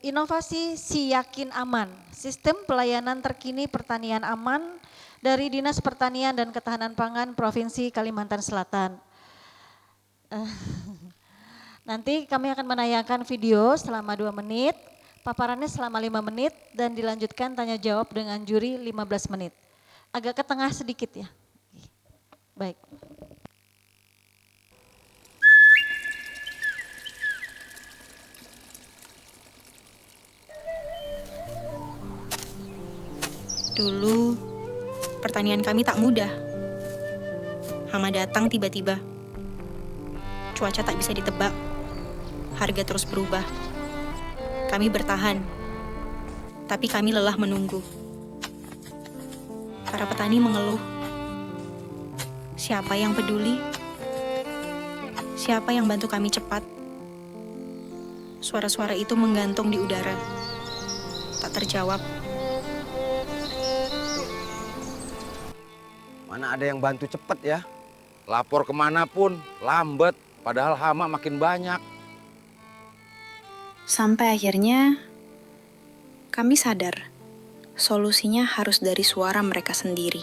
Inovasi Si Yakin Aman, sistem pelayanan terkini pertanian aman dari Dinas Pertanian dan Ketahanan Pangan Provinsi Kalimantan Selatan. Nanti kami akan menayangkan video selama 2 menit, paparannya selama 5 menit dan dilanjutkan tanya jawab dengan juri 15 menit. Agak ke tengah sedikit ya. Baik. Dulu, pertanian kami tak mudah. Hama datang tiba-tiba. Cuaca tak bisa ditebak. Harga terus berubah. Kami bertahan, tapi kami lelah menunggu. Para petani mengeluh. Siapa yang peduli? Siapa yang bantu kami cepat? Suara-suara itu menggantung di udara. Tak terjawab. Mana ada yang bantu cepet ya? Lapor kemanapun, lambat, padahal hama makin banyak. Sampai akhirnya, kami sadar, solusinya harus dari suara mereka sendiri,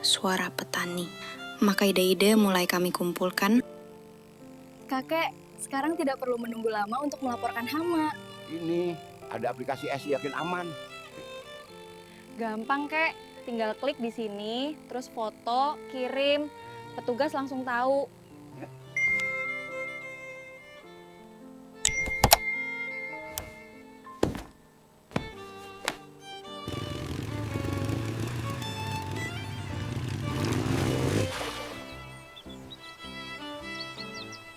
suara petani. Maka ide-ide mulai kami kumpulkan. Kakek, sekarang tidak perlu menunggu lama untuk melaporkan hama. Ini ada aplikasi Si Yakin Aman. Gampang, Kek. Tinggal klik di sini, terus foto, kirim, petugas langsung tahu.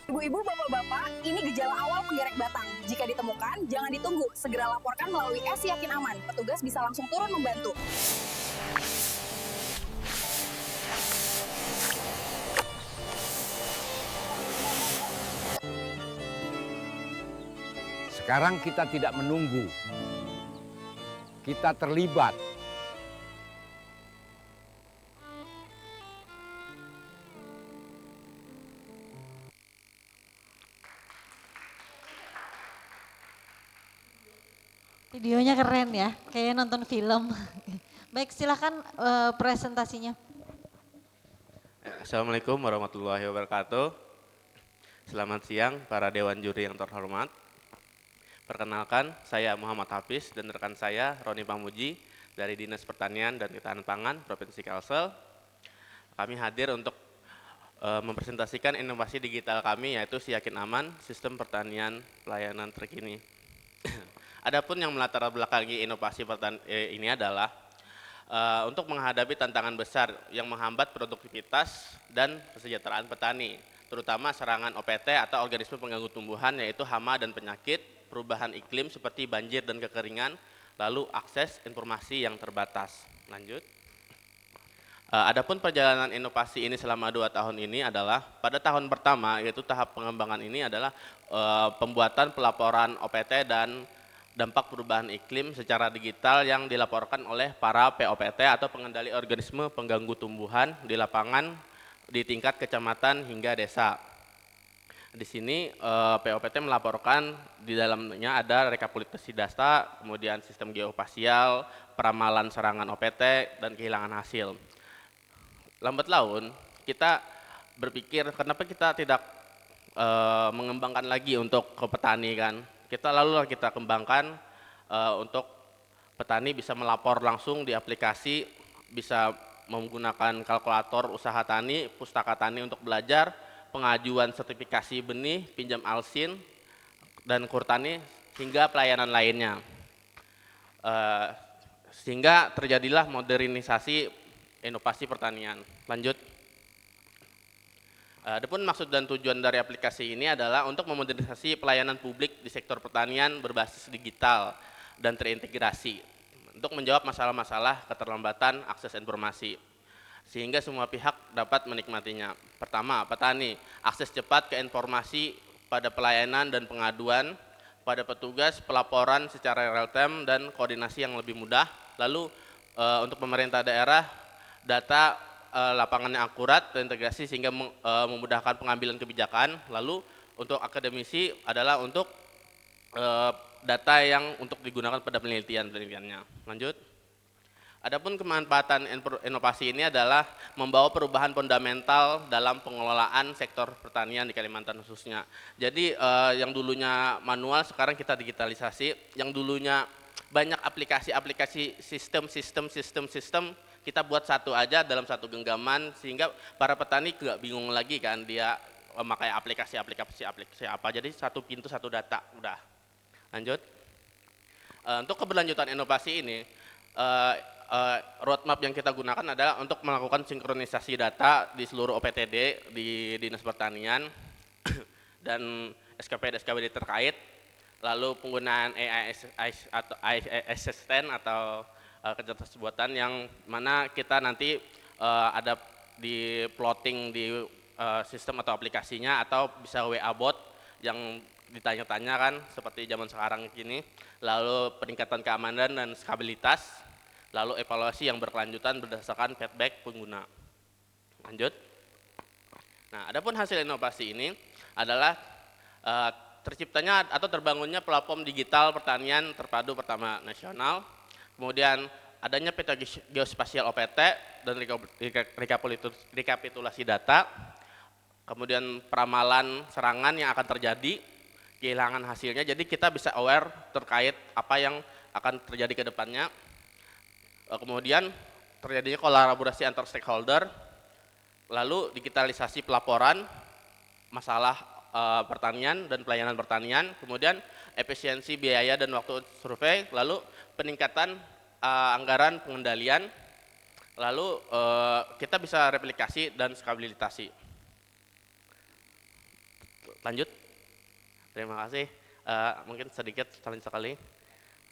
Ibu-ibu, bapak-bapak, ini gejala awal penggerek batang. Jika ditemukan, jangan ditunggu. Segera laporkan melalui Si Yakin Aman. Petugas bisa langsung turun membantu. Sekarang kita tidak menunggu. Kita terlibat. Videonya keren ya, kayak nonton film. Baik, silakan presentasinya. Assalamualaikum warahmatullahi wabarakatuh. Selamat siang para dewan juri yang terhormat. Perkenalkan, saya Muhammad Hafiz dan rekan saya Roni Pamuji dari Dinas Pertanian dan Ketahanan Pangan Provinsi Kalsel. Kami hadir untuk mempresentasikan inovasi digital kami, yaitu Si Yakin Aman, sistem pertanian pelayanan terkini. Adapun yang melatar belakangi inovasi ini adalah untuk menghadapi tantangan besar yang menghambat produktivitas dan kesejahteraan petani, terutama serangan OPT atau organisme pengganggu tumbuhan, yaitu hama dan penyakit, perubahan iklim seperti banjir dan kekeringan, lalu akses informasi yang terbatas. Lanjut. Adapun perjalanan inovasi ini selama 2 tahun ini adalah pada tahun pertama, yaitu tahap pengembangan ini adalah pembuatan pelaporan OPT dan dampak perubahan iklim secara digital yang dilaporkan oleh para POPT atau pengendali organisme pengganggu tumbuhan di lapangan di tingkat kecamatan hingga desa. Di sini POPT melaporkan, di dalamnya ada rekapitulasi data, kemudian sistem geospasial, peramalan serangan OPT, dan kehilangan hasil. Lambat laun kita berpikir kenapa kita tidak mengembangkan lagi untuk ke petani kan. Kita kembangkan untuk petani bisa melapor langsung di aplikasi, bisa menggunakan kalkulator usaha tani, pustaka tani untuk belajar, pengajuan sertifikasi benih, pinjam alsin, dan kurtani, hingga pelayanan lainnya. Sehingga terjadilah modernisasi inovasi pertanian. Lanjut. Adapun maksud dan tujuan dari aplikasi ini adalah untuk memodernisasi pelayanan publik di sektor pertanian berbasis digital dan terintegrasi untuk menjawab masalah-masalah keterlambatan akses informasi, sehingga semua pihak dapat menikmatinya. Pertama, petani, akses cepat ke informasi pada pelayanan dan pengaduan, pada petugas, pelaporan secara real time dan koordinasi yang lebih mudah. Lalu untuk pemerintah daerah, data lapangannya akurat, terintegrasi sehingga memudahkan pengambilan kebijakan. Lalu untuk akademisi adalah untuk data yang untuk digunakan pada penelitiannya. Lanjut. Adapun kemanfaatan inovasi ini adalah membawa perubahan fundamental dalam pengelolaan sektor pertanian di Kalimantan khususnya. Jadi yang dulunya manual sekarang kita digitalisasi, yang dulunya banyak aplikasi-aplikasi sistem kita buat satu aja dalam satu genggaman sehingga para petani nggak bingung lagi kan dia memakai aplikasi apa. Jadi satu pintu satu data udah. Lanjut. Untuk keberlanjutan inovasi ini roadmap yang kita gunakan adalah untuk melakukan sinkronisasi data di seluruh OPTD di Dinas Pertanian dan SKPD terkait, lalu penggunaan AI assistant atau kecerdasan buatan yang mana kita nanti ada di plotting di sistem atau aplikasinya atau bisa WA bot yang ditanya-tanya kan seperti zaman sekarang ini, lalu peningkatan keamanan dan stabilitas, lalu evaluasi yang berkelanjutan berdasarkan feedback pengguna. Lanjut. Nah, adapun hasil inovasi ini adalah terciptanya atau terbangunnya platform digital pertanian terpadu pertama nasional, kemudian adanya peta geospasial OPT dan rekapitulasi data, kemudian peramalan serangan yang akan terjadi, kehilangan hasilnya, jadi kita bisa aware terkait apa yang akan terjadi ke depannya. Kemudian terjadinya kolaborasi antar stakeholder, lalu digitalisasi pelaporan masalah pertanian dan pelayanan pertanian, kemudian efisiensi biaya dan waktu survei, lalu peningkatan anggaran pengendalian, lalu kita bisa replikasi dan skabilitasi. Lanjut. Terima kasih. Mungkin sedikit sekali.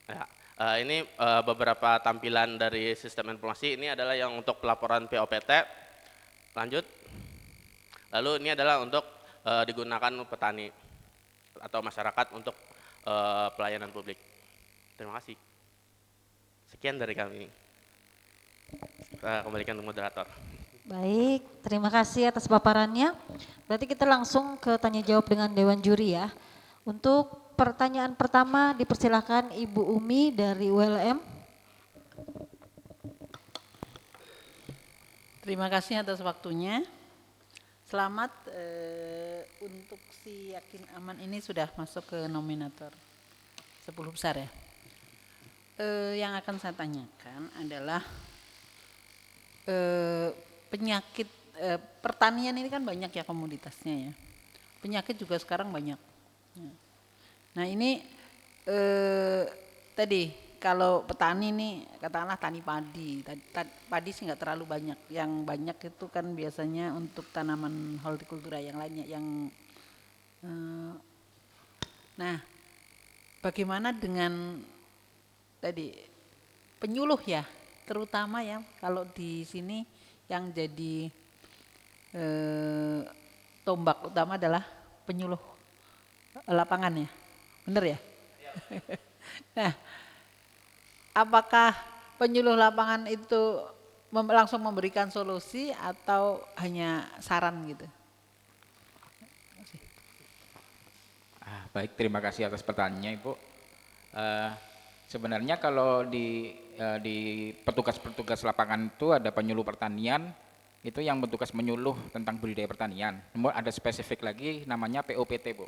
Ya. Ini beberapa tampilan dari sistem informasi. Ini adalah yang untuk pelaporan POPT. Lanjut. Lalu ini adalah untuk digunakan petani atau masyarakat untuk pelayanan publik. Terima kasih. Sekian dari kami. Saya kembalikan ke moderator. Baik, terima kasih atas paparannya. Berarti kita langsung ke tanya jawab dengan Dewan Juri ya. Untuk pertanyaan pertama dipersilakan Ibu Umi dari ULM. Terima kasih atas waktunya. Selamat untuk si Yakin Aman ini sudah masuk ke nominator 10 besar ya. Yang akan saya tanyakan adalah penyakit pertanian ini kan banyak ya komoditasnya ya. Penyakit juga sekarang banyak. Nah ini tadi kalau petani nih katakanlah tani padi, padi sih nggak terlalu banyak. Yang banyak itu kan biasanya untuk tanaman hortikultura yang lainnya. Nah bagaimana dengan tadi penyuluh ya, terutama ya kalau di sini yang jadi tombak utama adalah penyuluh lapangan ya, bener ya? Nah, apakah penyuluh lapangan itu langsung memberikan solusi atau hanya saran gitu? Baik, terima kasih atas pertanyaannya Ibu. Sebenarnya kalau di petugas-petugas lapangan itu ada penyuluh pertanian, itu yang bertugas menyuluh tentang budidaya pertanian. Namun ada spesifik lagi namanya POPT Bu.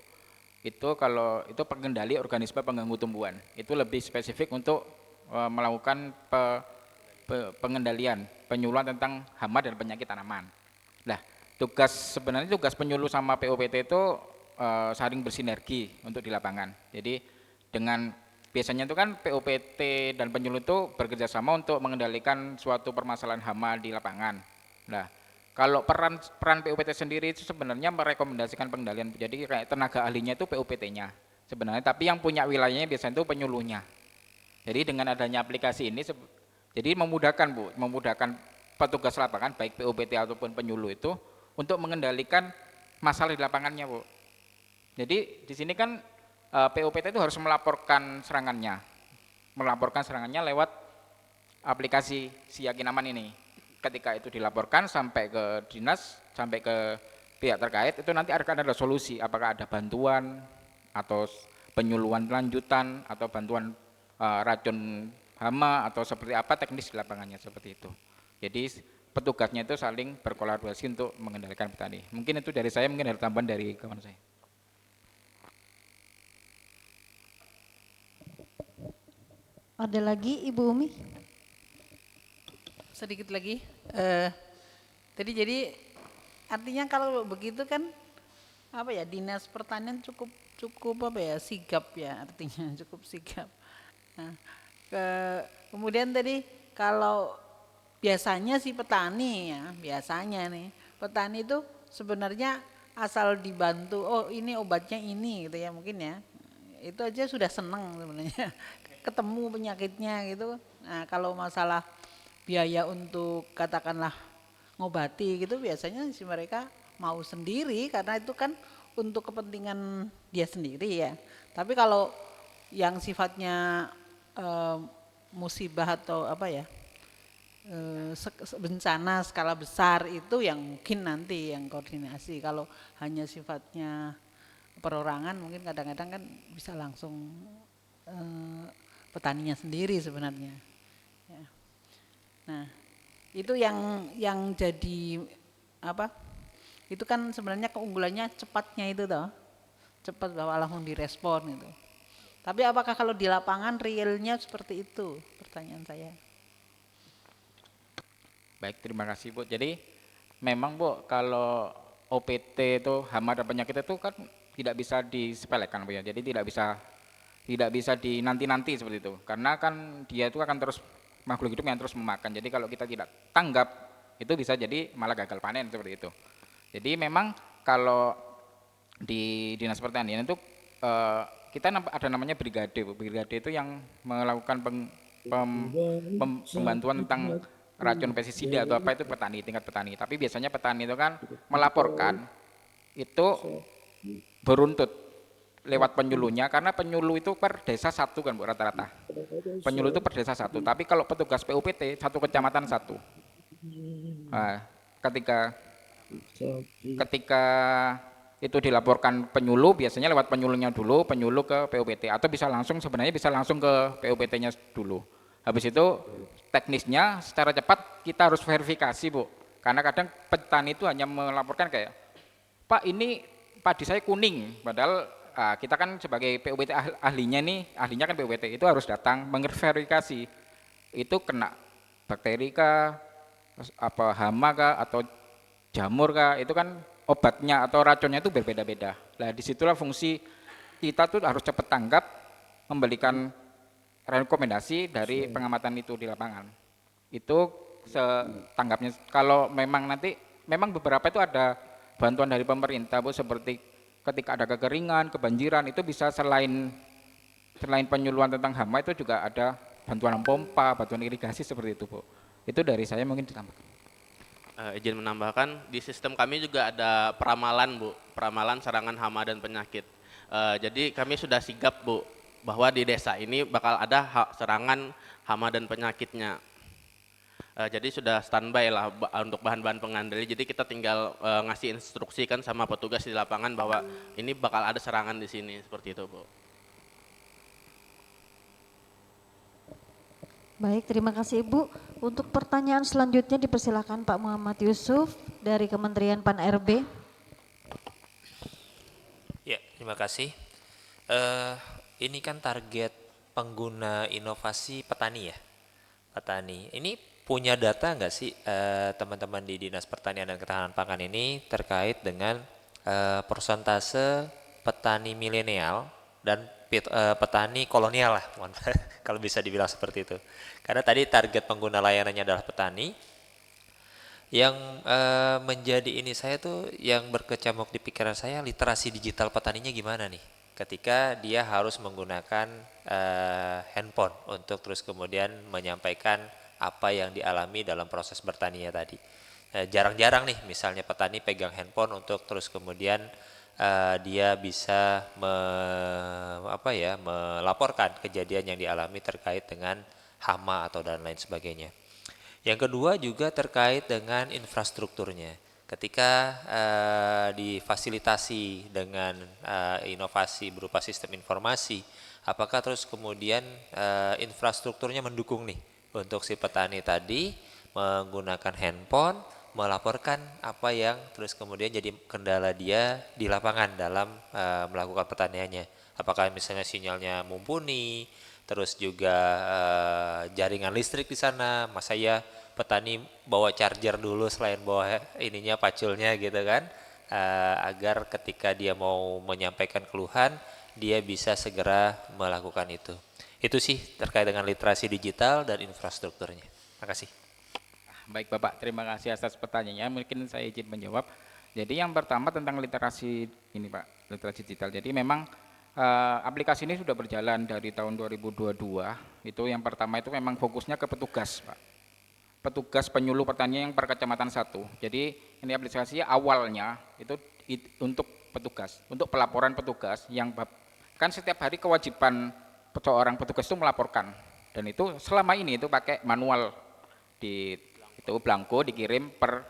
Itu kalau itu pengendali organisme pengganggu tumbuhan. Itu lebih spesifik untuk melakukan pengendalian, penyuluhan tentang hama dan penyakit tanaman. Nah, sebenarnya tugas penyuluh sama POPT itu saling bersinergi untuk di lapangan. Jadi dengan biasanya itu kan POPT dan penyuluh itu bekerja sama untuk mengendalikan suatu permasalahan hama di lapangan. Nah, kalau peran POPT sendiri itu sebenarnya merekomendasikan pengendalian. Jadi kayak tenaga ahlinya itu POPT-nya sebenarnya, tapi yang punya wilayahnya biasanya itu penyuluhnya. Jadi dengan adanya aplikasi ini, jadi memudahkan Bu, memudahkan petugas lapangan baik POPT ataupun penyuluh itu untuk mengendalikan masalah di lapangannya Bu. Jadi di sini kan POPT itu harus melaporkan serangannya lewat aplikasi Si Yakin Aman ini. Ketika itu dilaporkan sampai ke dinas, sampai ke pihak terkait, itu nanti akan ada solusi, apakah ada bantuan atau penyuluhan lanjutan atau bantuan racun hama atau seperti apa teknis di lapangannya seperti itu. Jadi petugasnya itu saling berkolaborasi untuk mengendalikan petani. Mungkin itu dari saya, mungkin ada tambahan dari kawan saya. Ada lagi Ibu Umi? Sedikit lagi. Jadi artinya kalau begitu kan apa ya, Dinas Pertanian cukup apa ya, sigap ya, artinya cukup sigap. Nah, kemudian tadi kalau biasanya si petani ya, biasanya nih petani itu sebenarnya asal dibantu, oh ini obatnya ini gitu ya mungkin ya, itu aja sudah seneng sebenarnya ketemu penyakitnya gitu. Nah kalau masalah biaya untuk katakanlah ngobati gitu biasanya si mereka mau sendiri karena itu kan untuk kepentingan dia sendiri ya. Tapi kalau yang sifatnya musibah atau apa ya, bencana skala besar itu yang mungkin nanti yang koordinasi. Kalau hanya sifatnya perorangan mungkin kadang-kadang kan bisa langsung petaninya sendiri sebenarnya. Ya. Nah itu yang jadi apa? Itu kan sebenarnya keunggulannya cepatnya itu toh, cepat bahwa langsung direspon itu. Tapi apakah kalau di lapangan realnya seperti itu? Pertanyaan saya. Baik, terima kasih Bu. Jadi memang Bu, kalau OPT itu hama dan penyakit itu kan tidak bisa disepelekan Bu ya. Jadi tidak bisa dinanti-nanti seperti itu. Karena kan dia itu akan terus makhluk hidup yang terus memakan. Jadi kalau kita tidak tanggap itu bisa jadi malah gagal panen seperti itu. Jadi memang kalau di Dinas Pertanian itu kita ada namanya brigade Bu. Brigade itu yang melakukan pembantuan tentang racun pestisida atau apa itu petani, tingkat petani. Tapi biasanya petani itu kan melaporkan itu beruntut lewat penyuluhnya, karena penyuluh itu per desa satu kan Bu rata-rata. Penyuluh itu per desa satu, tapi kalau petugas PUPT satu kecamatan satu. Nah, ketika itu dilaporkan penyuluh, biasanya lewat penyuluhnya dulu, penyuluh ke PUPT, atau sebenarnya bisa langsung ke PUPT-nya dulu. Habis itu teknisnya secara cepat kita harus verifikasi Bu, karena kadang petani itu hanya melaporkan kayak, Pak ini padi saya kuning, padahal kita kan sebagai PUPT ahlinya kan PUPT itu harus datang memverifikasi itu kena bakteri kah, apa hama kah, atau jamur kah, itu kan obatnya atau racunnya itu berbeda-beda. Nah disitulah fungsi kita tuh harus cepat tanggap, memberikan rekomendasi dari pengamatan itu di lapangan. Itu setanggapnya. Kalau memang nanti, memang beberapa itu ada bantuan dari pemerintah Bu, seperti ketika ada kekeringan, kebanjiran, itu bisa selain penyuluhan tentang hama itu juga ada bantuan pompa, bantuan irigasi seperti itu Bu. Itu dari saya mungkin ditambahkan. Izin menambahkan, di sistem kami juga ada peramalan Bu, peramalan serangan hama dan penyakit. Jadi kami sudah sigap Bu, bahwa di desa ini bakal ada serangan hama dan penyakitnya. Jadi sudah standby lah untuk bahan-bahan pengendali. Jadi kita tinggal ngasih instruksi kan sama petugas di lapangan bahwa ini bakal ada serangan di sini, seperti itu Bu. Baik, terima kasih Ibu. Untuk pertanyaan selanjutnya dipersilakan Pak Muhammad Yusuf dari Kementerian Pan-RB. Ya, terima kasih. Ini kan target pengguna inovasi petani ya, petani. Ini punya data nggak sih teman-teman di Dinas Pertanian dan Ketahanan Pangan ini terkait dengan persentase petani milenial dan petani kolonial lah, kalau bisa dibilang seperti itu. Karena tadi target pengguna layanannya adalah petani. Yang menjadi ini saya tuh yang berkecamuk di pikiran saya, literasi digital petaninya gimana nih? Ketika dia harus menggunakan handphone untuk terus kemudian menyampaikan apa yang dialami dalam proses bertaninya tadi. Jarang-jarang nih misalnya petani pegang handphone untuk terus kemudian dia bisa melaporkan kejadian yang dialami terkait dengan hama atau dan lain sebagainya. Yang kedua juga terkait dengan infrastrukturnya. Ketika difasilitasi dengan inovasi berupa sistem informasi, apakah terus kemudian infrastrukturnya mendukung nih untuk si petani tadi menggunakan handphone melaporkan apa yang terus kemudian jadi kendala dia di lapangan dalam melakukan pertaniannya. Apakah misalnya sinyalnya mumpuni, terus juga jaringan listrik di sana, masa ya petani bawa charger dulu selain bawa ininya paculnya gitu kan, agar ketika dia mau menyampaikan keluhan dia bisa segera melakukan itu. Itu sih terkait dengan literasi digital dan infrastrukturnya. Terima kasih. Baik Bapak, terima kasih atas pertanyaannya. Mungkin saya izin menjawab. Jadi yang pertama tentang literasi ini Pak, literasi digital. Jadi memang aplikasi ini sudah berjalan dari tahun 2022. Itu yang pertama itu memang fokusnya ke petugas Pak. Petugas penyuluh pertanian yang per kecamatan 1. Jadi ini aplikasinya awalnya itu untuk petugas, untuk pelaporan petugas yang kan setiap hari kewajiban seorang petugas itu melaporkan. Dan itu selama ini itu pakai manual di itu belangko dikirim per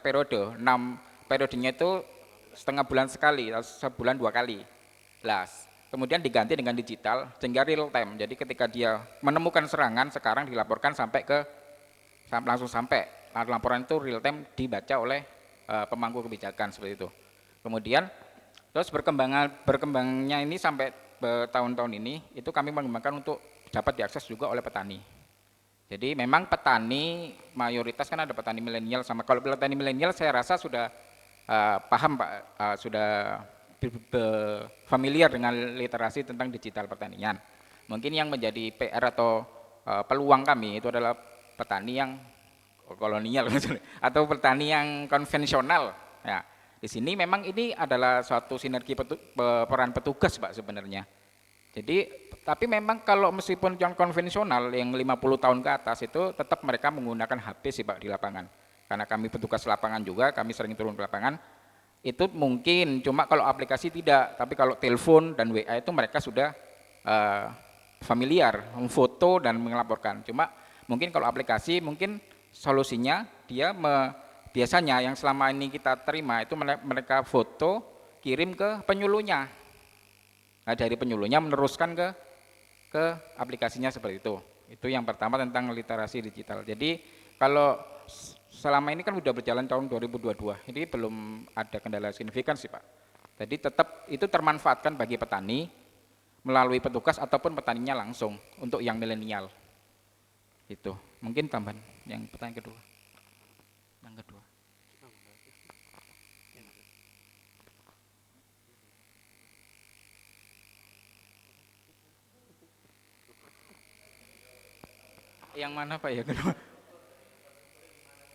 periode. 6 periodenya itu setengah bulan sekali, sebulan 2 kali. Lah, kemudian diganti dengan digital sehingga real time. Jadi ketika dia menemukan serangan sekarang dilaporkan langsung sampai laporan itu real time dibaca oleh pemangku kebijakan seperti itu. Kemudian terus berkembangnya ini sampai tahun-tahun ini itu kami mengembangkan untuk dapat diakses juga oleh petani. Jadi memang petani mayoritas kan ada petani milenial sama, kalau petani milenial saya rasa sudah paham Pak, sudah familiar dengan literasi tentang digital pertanian. Mungkin yang menjadi PR atau peluang kami itu adalah petani yang kolonial atau petani yang konvensional. Ya, di sini memang ini adalah suatu sinergi peran petugas Pak sebenarnya. Jadi tapi memang kalau meskipun yang konvensional yang 50 tahun ke atas itu tetap mereka menggunakan HP sih Pak di lapangan. Karena kami petugas lapangan juga, kami sering turun ke lapangan. Itu mungkin cuma kalau aplikasi tidak, tapi kalau telepon dan WA itu mereka sudah familiar, memfoto dan melaporkan. Cuma mungkin kalau aplikasi mungkin solusinya dia biasanya yang selama ini kita terima itu mereka foto kirim ke penyuluhnya. Nah, dari penyuluhnya meneruskan ke aplikasinya seperti itu. Itu yang pertama tentang literasi digital. Jadi kalau selama ini kan sudah berjalan tahun 2022, ini belum ada kendala signifikan sih Pak. Jadi tetap itu termanfaatkan bagi petani melalui petugas ataupun petaninya langsung untuk yang milenial. Itu mungkin tambahan yang pertanyaan kedua. Yang kedua. Yang mana Pak ya kedua?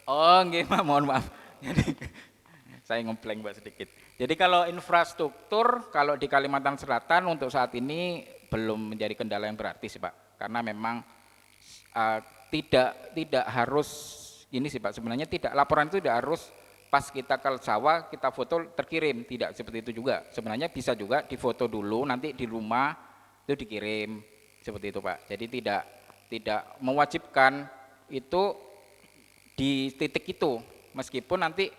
Oh, nggih, mohon maaf. Jadi saya ngepleng Mbak sedikit. Jadi kalau infrastruktur kalau di Kalimantan Selatan untuk saat ini belum menjadi kendala yang berarti sih Pak. Karena memang tidak harus ini sih Pak. Sebenarnya laporan itu tidak harus pas kita ke sawah kita foto terkirim, tidak seperti itu juga. Sebenarnya bisa juga difoto dulu nanti di rumah itu dikirim seperti itu Pak. Jadi tidak mewajibkan itu di titik itu, meskipun nanti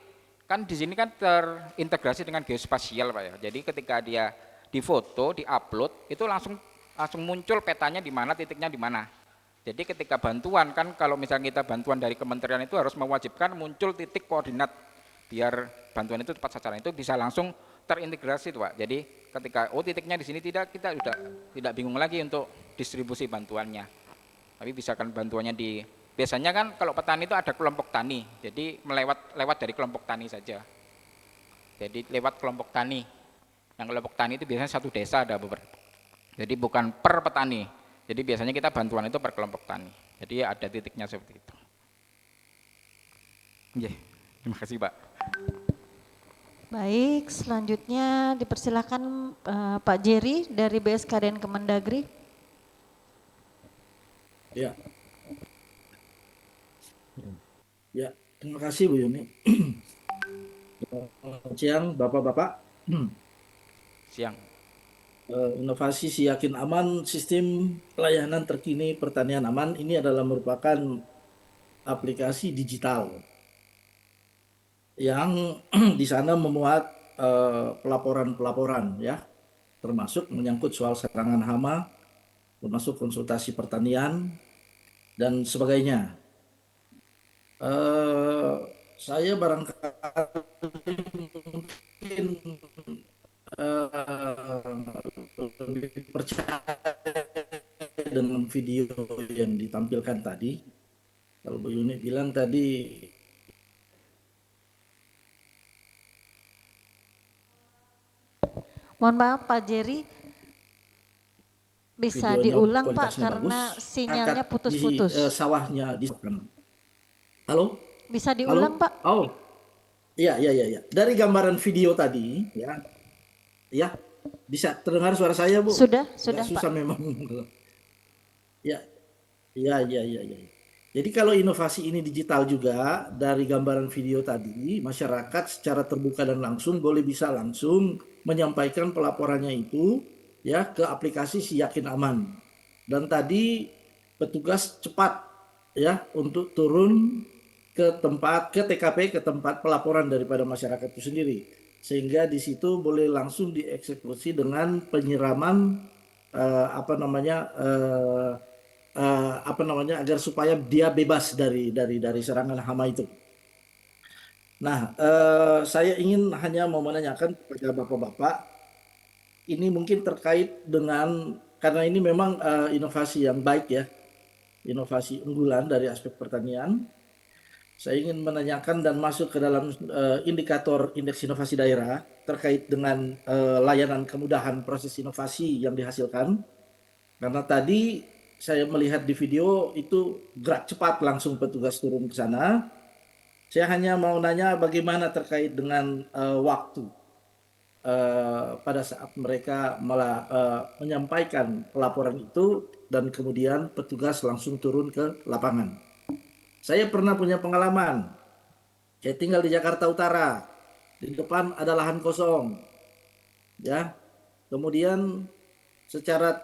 kan di sini kan terintegrasi dengan geospasial Pak ya. Jadi ketika dia difoto, diupload itu langsung muncul petanya di mana, titiknya di mana. Jadi ketika bantuan kan kalau misalnya kita bantuan dari kementerian itu harus mewajibkan muncul titik koordinat biar bantuan itu tepat sasaran, itu bisa langsung terintegrasi tuh Pak. Jadi ketika titiknya di sini kita sudah tidak bingung lagi untuk distribusi bantuannya. Tapi bisa kan bantuannya biasanya kan kalau petani itu ada kelompok tani, jadi lewat dari kelompok tani saja. Jadi lewat kelompok tani, yang kelompok tani itu biasanya satu desa ada beberapa. Jadi bukan per petani, jadi biasanya kita bantuan itu per kelompok tani. Jadi ada titiknya seperti itu. Terima kasih Pak. Baik, selanjutnya dipersilakan Pak Jerry dari BSKDN Kemendagri. Ya, terima kasih Bu Yuni. Selamat siang Bapak-Bapak. Siang. Inovasi Si Yakin Aman, sistem pelayanan terkini pertanian aman, ini adalah merupakan aplikasi digital yang di sana memuat pelaporan-pelaporan ya, termasuk menyangkut soal serangan hama, termasuk konsultasi pertanian dan sebagainya. Saya barangkali mungkin lebih percaya dengan video yang ditampilkan tadi. Kalau Bu Yuni bilang tadi Mohon maaf Pak Jerry, bisa videonya diulang Pak kualitasnya karena bagus, sinyalnya akad di putus-putus. sawahnya di Halo? Bisa Halo? diulang Pak? Oh, iya, iya, iya, iya. Dari gambaran video tadi, ya, ya, bisa terdengar suara saya, Bu? Sudah Agak Pak. susah memang. Ya, iya, iya, iya, iya. Jadi kalau inovasi ini digital juga, dari gambaran video tadi, masyarakat secara terbuka dan langsung bisa langsung menyampaikan pelaporannya itu ya ke aplikasi Si Yakin Aman. Dan tadi petugas cepat ya untuk turun ke TKP, ke tempat pelaporan daripada masyarakat itu sendiri. Sehingga di situ boleh langsung dieksekusi dengan penyiraman agar supaya dia bebas dari serangan hama itu. Nah, saya ingin hanya mau menanyakan kepada bapak-bapak, ini mungkin terkait dengan karena ini memang inovasi yang baik ya, inovasi unggulan dari aspek pertanian. Saya ingin menanyakan dan masuk ke dalam indikator indeks inovasi daerah terkait dengan layanan kemudahan proses inovasi yang dihasilkan. Karena tadi saya melihat di video itu gerak cepat langsung petugas turun ke sana. Saya hanya mau nanya bagaimana terkait dengan waktu pada saat mereka menyampaikan pelaporan itu dan kemudian petugas langsung turun ke lapangan. Saya pernah punya pengalaman. Saya tinggal di Jakarta Utara. Di depan ada lahan kosong. Ya. Kemudian secara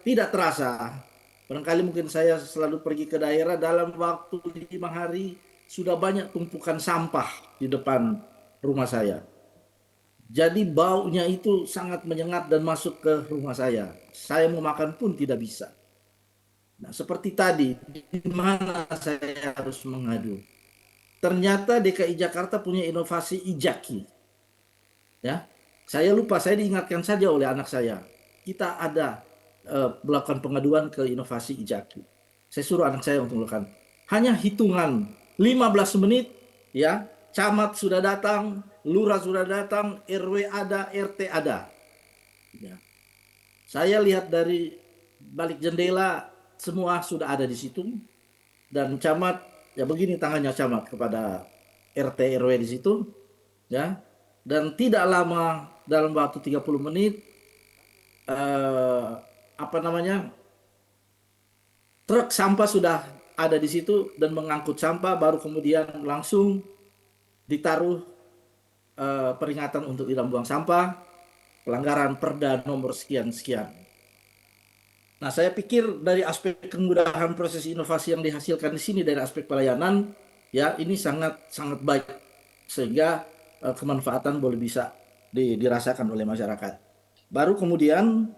tidak terasa. Barangkali mungkin saya selalu pergi ke daerah dalam waktu 5 hari sudah banyak tumpukan sampah di depan rumah saya. Jadi baunya itu sangat menyengat dan masuk ke rumah saya. Saya mau makan pun tidak bisa. Nah, seperti tadi, di mana saya harus mengadu? Ternyata DKI Jakarta punya inovasi Ijaki. Ya, saya lupa, saya diingatkan saja oleh anak saya. Kita ada melakukan pengaduan ke inovasi Ijaki. Saya suruh anak saya untuk melakukan. Hanya hitungan 15 menit, ya, camat sudah datang, lurah sudah datang, RW ada, RT ada. Ya. Saya lihat dari balik jendela, semua sudah ada di situ. Dan camat, ya begini tangannya camat kepada RT RW di situ. Ya. Dan tidak lama, dalam waktu 30 menit, truk sampah sudah ada di situ dan mengangkut sampah, baru kemudian langsung ditaruh peringatan untuk tidak buang sampah, pelanggaran perda nomor sekian-sekian. Nah, saya pikir dari aspek kemudahan proses inovasi yang dihasilkan di sini dari aspek pelayanan, ya ini sangat sangat baik sehingga kemanfaatan boleh bisa dirasakan oleh masyarakat. Baru kemudian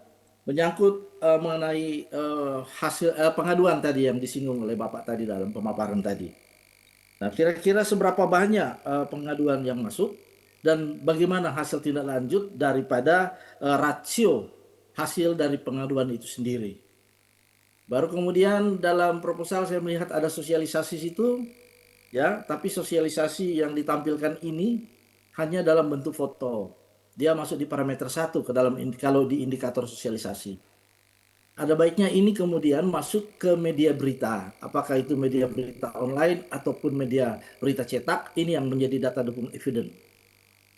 menyangkut mengenai hasil pengaduan tadi yang disinggung oleh Bapak tadi dalam pemaparan tadi. Nah, kira-kira seberapa banyak pengaduan yang masuk dan bagaimana hasil tindak lanjut daripada rasio hasil dari pengaduan itu sendiri. Baru kemudian dalam proposal saya melihat ada sosialisasi situ, ya, tapi sosialisasi yang ditampilkan ini hanya dalam bentuk foto. Dia masuk di parameter 1 ke dalam kalau di indikator sosialisasi. Ada baiknya ini kemudian masuk ke media berita. Apakah itu media berita online ataupun media berita cetak, ini yang menjadi data dukung evidence.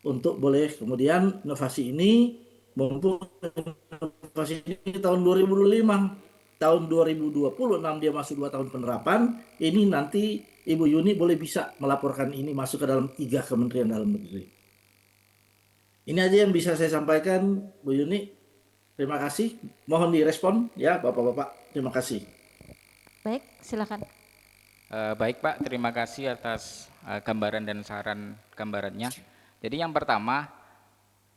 Untuk boleh kemudian inovasi ini, mumpung inovasi ini tahun 2005, tahun 2026 dia masuk 2 tahun penerapan, ini nanti Ibu Yuni boleh bisa melaporkan ini masuk ke dalam 3 Kementerian Dalam Negeri. Ini aja yang bisa saya sampaikan, Bu Yuni. Terima kasih. Mohon direspon ya Bapak-Bapak. Terima kasih. Baik, silakan. Baik Pak, terima kasih atas gambaran dan saran gambarannya. Jadi yang pertama,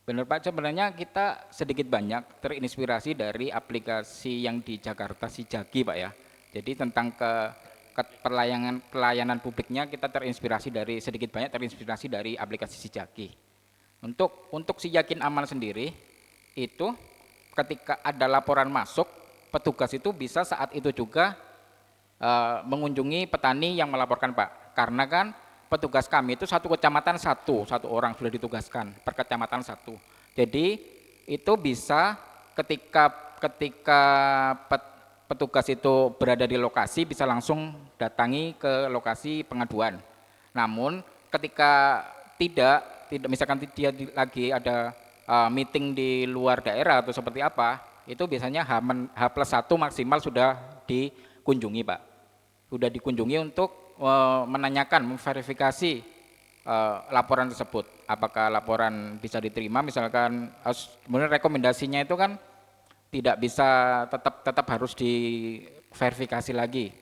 benar Pak, sebenarnya kita sedikit banyak terinspirasi dari aplikasi yang di Jakarta Sijaki Pak ya. Jadi tentang pelayanan publiknya kita sedikit banyak terinspirasi dari aplikasi Sijaki. Untuk si Yakin Aman sendiri itu ketika ada laporan masuk, petugas itu bisa saat itu juga mengunjungi petani yang melaporkan Pak. Karena kan petugas kami itu satu kecamatan satu orang sudah ditugaskan per kecamatan satu. Jadi itu bisa ketika petugas itu berada di lokasi bisa langsung datangi ke lokasi pengaduan. Namun ketika tidak misalkan dia lagi ada meeting di luar daerah atau seperti apa, itu biasanya H+1 maksimal sudah dikunjungi Pak. Sudah dikunjungi untuk menanyakan, memverifikasi laporan tersebut. Apakah laporan bisa diterima, misalkan kemudian rekomendasinya itu kan tidak bisa tetap harus diverifikasi lagi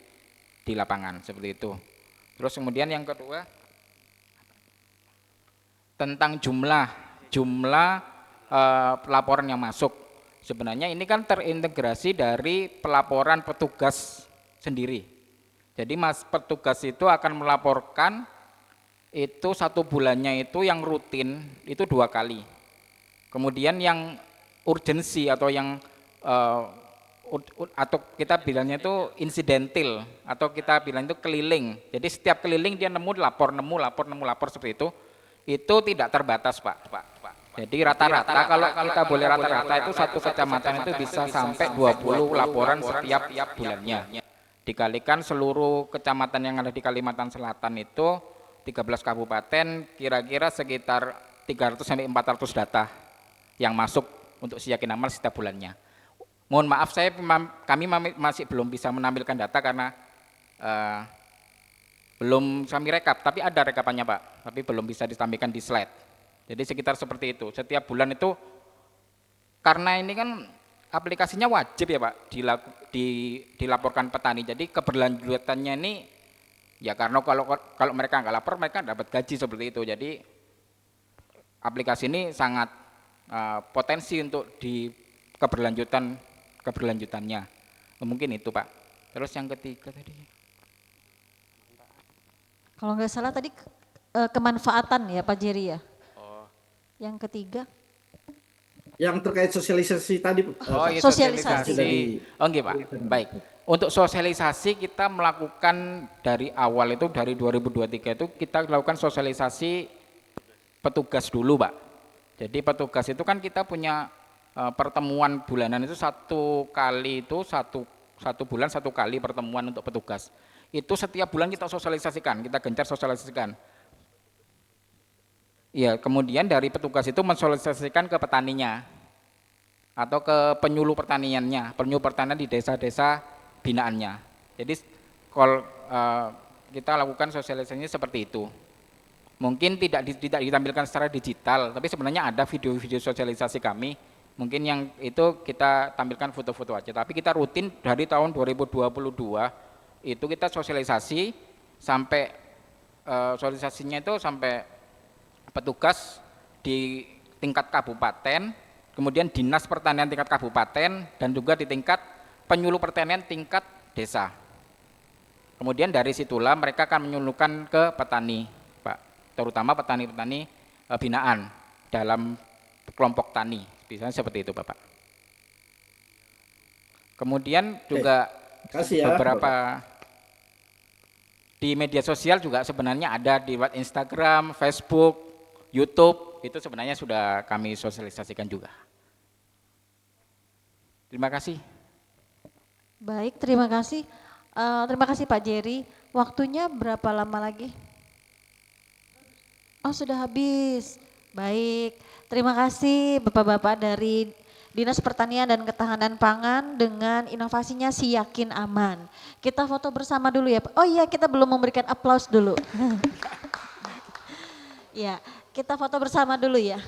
di lapangan seperti itu. Terus kemudian yang kedua tentang jumlah laporan yang masuk. Sebenarnya ini kan terintegrasi dari pelaporan petugas sendiri. Jadi petugas itu akan melaporkan itu 1 bulannya itu yang rutin itu 2 kali. Kemudian yang urgensi atau yang atau kita bilangnya itu insidentil atau kita bilang itu keliling. Jadi setiap keliling dia nemu lapor seperti itu tidak terbatas Pak. Jadi rata-rata kalau kita boleh rata-rata itu satu kecamatan itu bisa sampai 20 laporan setiap bulannya. Dikalikan seluruh kecamatan yang ada di Kalimantan Selatan itu 13 kabupaten kira-kira sekitar 300 sampai 400 data yang masuk untuk si Yakin Aman setiap bulannya. Mohon maaf kami masih belum bisa menampilkan data karena belum kami rekap, tapi ada rekapannya Pak, tapi belum bisa ditampilkan di slide. Jadi sekitar seperti itu. Setiap bulan itu karena ini kan aplikasinya wajib ya Pak dilaporkan petani. Jadi keberlanjutannya ini ya karena kalau mereka nggak lapor mereka dapat gaji seperti itu. Jadi aplikasi ini sangat potensi untuk di keberlanjutannya. Mungkin itu Pak. Terus yang ketiga tadi. Kalau nggak salah tadi kemanfaatan ya Pak Jerry ya. Yang ketiga. Yang terkait sosialisasi tadi. Sosialisasi. Oke Pak, baik. Untuk sosialisasi kita melakukan dari awal itu dari 2023 itu kita lakukan sosialisasi petugas dulu Pak. Jadi petugas itu kan kita punya pertemuan bulanan itu satu bulan 1 kali pertemuan untuk petugas. Itu setiap bulan kita sosialisasikan, kita gencar sosialisasikan. Ya, kemudian dari petugas itu mensosialisasikan ke petaninya atau ke penyuluh pertaniannya, penyuluh pertanian di desa-desa binaannya. Jadi kalau kita lakukan sosialisasinya seperti itu. Mungkin tidak ditampilkan secara digital, tapi sebenarnya ada video-video sosialisasi kami. Mungkin yang itu kita tampilkan foto-foto aja. Tapi kita rutin dari tahun 2022 itu kita sosialisasi sampai sosialisasinya itu sampai petugas di tingkat kabupaten, kemudian dinas pertanian tingkat kabupaten, dan juga di tingkat penyuluh pertanian tingkat desa. Kemudian dari situlah mereka akan menyuluhkan ke petani, Pak, terutama petani-petani binaan dalam kelompok tani, biasanya seperti itu Bapak. Kemudian juga beberapa di media sosial juga sebenarnya ada di Instagram, Facebook, YouTube, itu sebenarnya sudah kami sosialisasikan juga. Terima kasih. Baik, terima kasih. Terima kasih Pak Jerry. Waktunya berapa lama lagi? Oh, sudah habis. Baik, terima kasih Bapak-bapak dari Dinas Pertanian dan Ketahanan Pangan dengan inovasinya Si Yakin Aman. Kita foto bersama dulu ya Pak. Oh iya, kita belum memberikan aplaus dulu. Ya, kita foto bersama dulu ya.